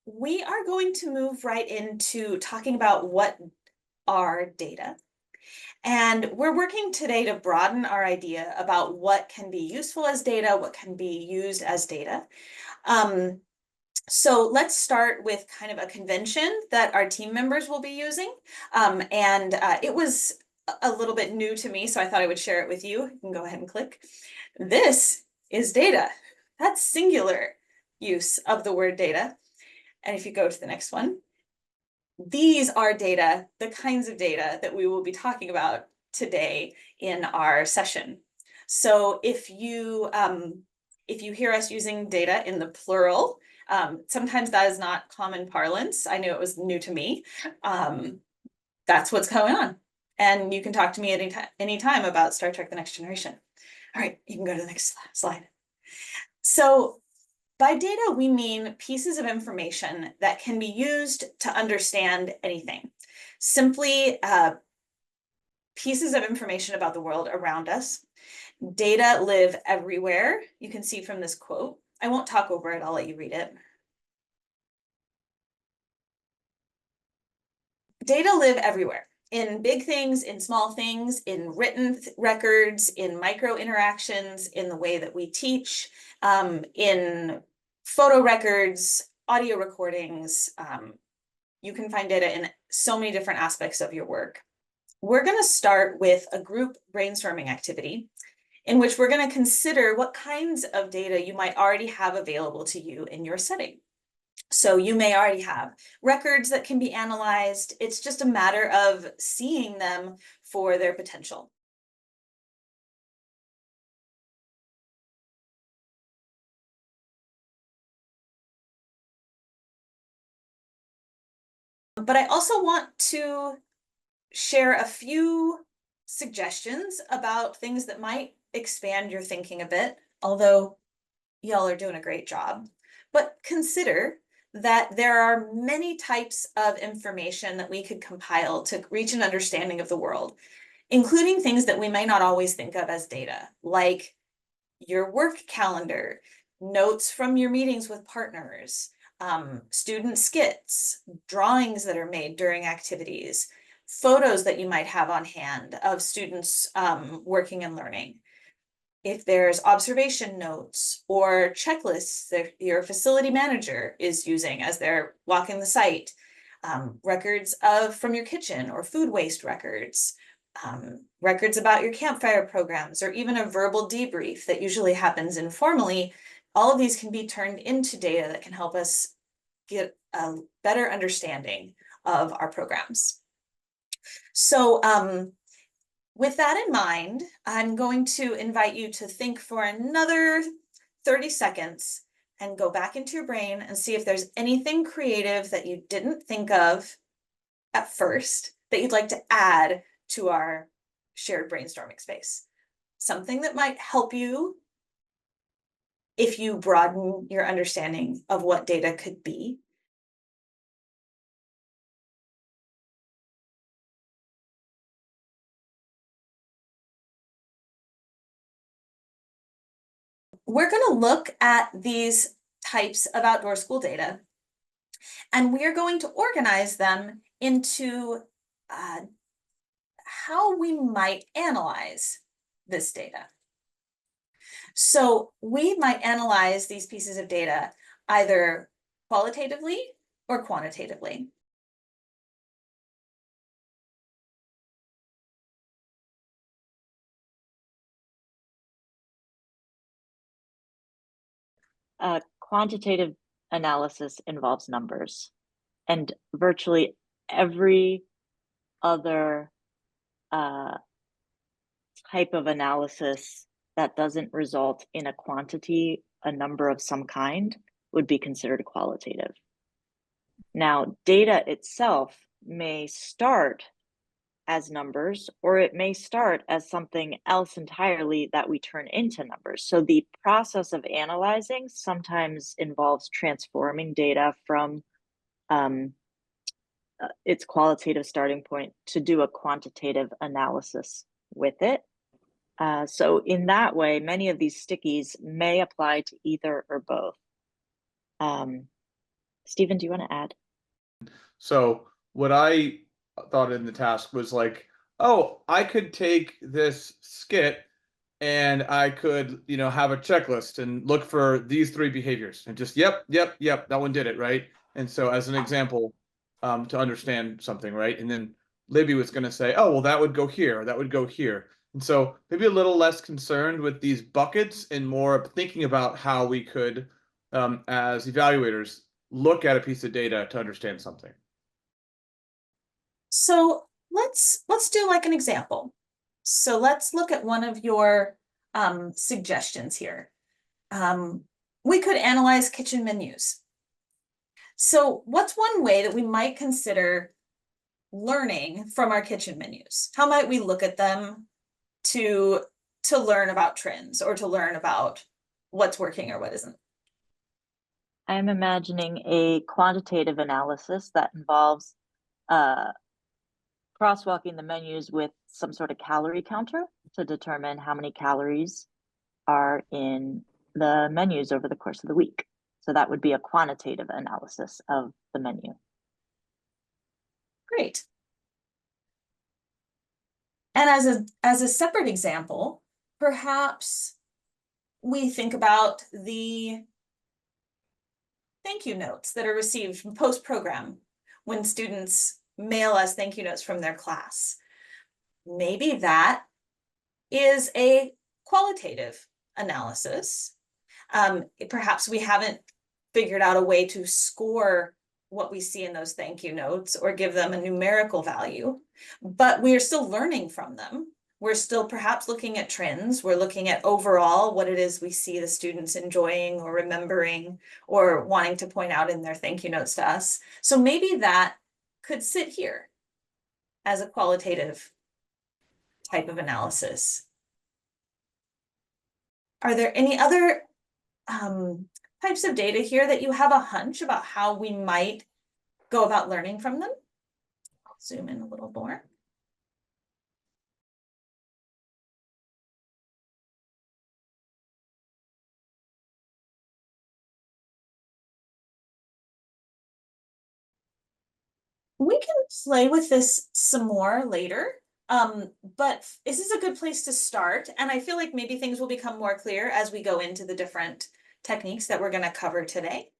we are going to move right into talking about what are data. And we're working today to broaden our idea about what can be useful as data, what can be used as data. Um, so let's start with kind of a convention that our team members will be using. It was a little bit new to me, so I thought I would share it with you. You can go ahead and click. This is data. That's singular use of the word data. And if you go to the next one, these are data, the kinds of data that we will be talking about today in our session. So if you hear us using data in the plural, sometimes that is not common parlance. I know it was new to me. That's what's going on. And you can talk to me at any time about Star Trek: The Next Generation. All right, you can go to the next slide. So by data, we mean pieces of information that can be used to understand anything. Simply pieces of information about the world around us. Data live everywhere. You can see from this quote. I won't talk over it, I'll let you read it. Data live everywhere. In big things, in small things, in written records, in micro interactions, in the way that we teach, in photo records, audio recordings. You can find data in so many different aspects of your work. We're going to start with a group brainstorming activity in which we're going to consider what kinds of data you might already have available to you in your setting. So you may already have records that can be analyzed. It's just a matter of seeing them for their potential. But I also want to share a few suggestions about things that might expand your thinking a bit, although y'all are doing a great job. But consider that there are many types of information that we could compile to reach an understanding of the world, including things that we may not always think of as data, like your work calendar, notes from your meetings with partners, student skits, drawings that are made during activities, photos that you might have on hand of students working and learning. If there's observation notes or checklists that your facility manager is using as they're walking the site, records from your kitchen or food waste records, records about your campfire programs, or even a verbal debrief that usually happens informally, all of these can be turned into data that can help us get a better understanding of our programs. So with that in mind, I'm going to invite you to think for another 30 seconds and go back into your brain and see if there's anything creative that you didn't think of at first that you'd like to add to our shared brainstorming space. Something that might help you if you broaden your understanding of what data could be. We're going to look at these types of outdoor school data, and we are going to organize them into how we might analyze this data. So we might analyze these pieces of data either qualitatively or quantitatively. Quantitative analysis involves numbers, and virtually every other type of analysis that doesn't result in a quantity, a number of some kind, would be considered qualitative. Now, data itself may start as numbers, or it may start as something else entirely that we turn into numbers. So the process of analyzing sometimes involves transforming data from its qualitative starting point to do a quantitative analysis with it. So in that way, many of these stickies may apply to either or both. Stephen, do you want to add? So what I thought in the task was like, oh, I could take this skit and I could, have a checklist and look for these three behaviors and just, yep, yep, yep, that one did it, right? And so as an example, to understand something, right? And then Libby was going to say, oh, well, that would go here, or that would go here. And so maybe a little less concerned with these buckets and more thinking about how we could, as evaluators, look at a piece of data to understand something. So let's do like an example. So let's look at one of your suggestions here. We could analyze kitchen menus. So what's one way that we might consider learning from our kitchen menus? How might we look at them to learn about trends or to learn about what's working or what isn't? I'm imagining a quantitative analysis that involves crosswalking the menus with some sort of calorie counter to determine how many calories are in the menus over the course of the week. So that would be a quantitative analysis of the menu. Great. And as a separate example, perhaps we think about the thank you notes that are received post-program when students mail us thank you notes from their class. Maybe that is a qualitative analysis. Perhaps we haven't figured out a way to score what we see in those thank you notes or give them a numerical value, but we are still learning from them. We're still perhaps looking at trends. We're looking at overall what it is we see the students enjoying or remembering or wanting to point out in their thank you notes to us. So maybe that could sit here as a qualitative type of analysis. Are there any other types of data here that you have a hunch about how we might go about learning from them? I'll zoom in a little more. We can play with this some more later, but this is a good place to start. And I feel like maybe things will become more clear as we go into the different techniques that we're going to cover today.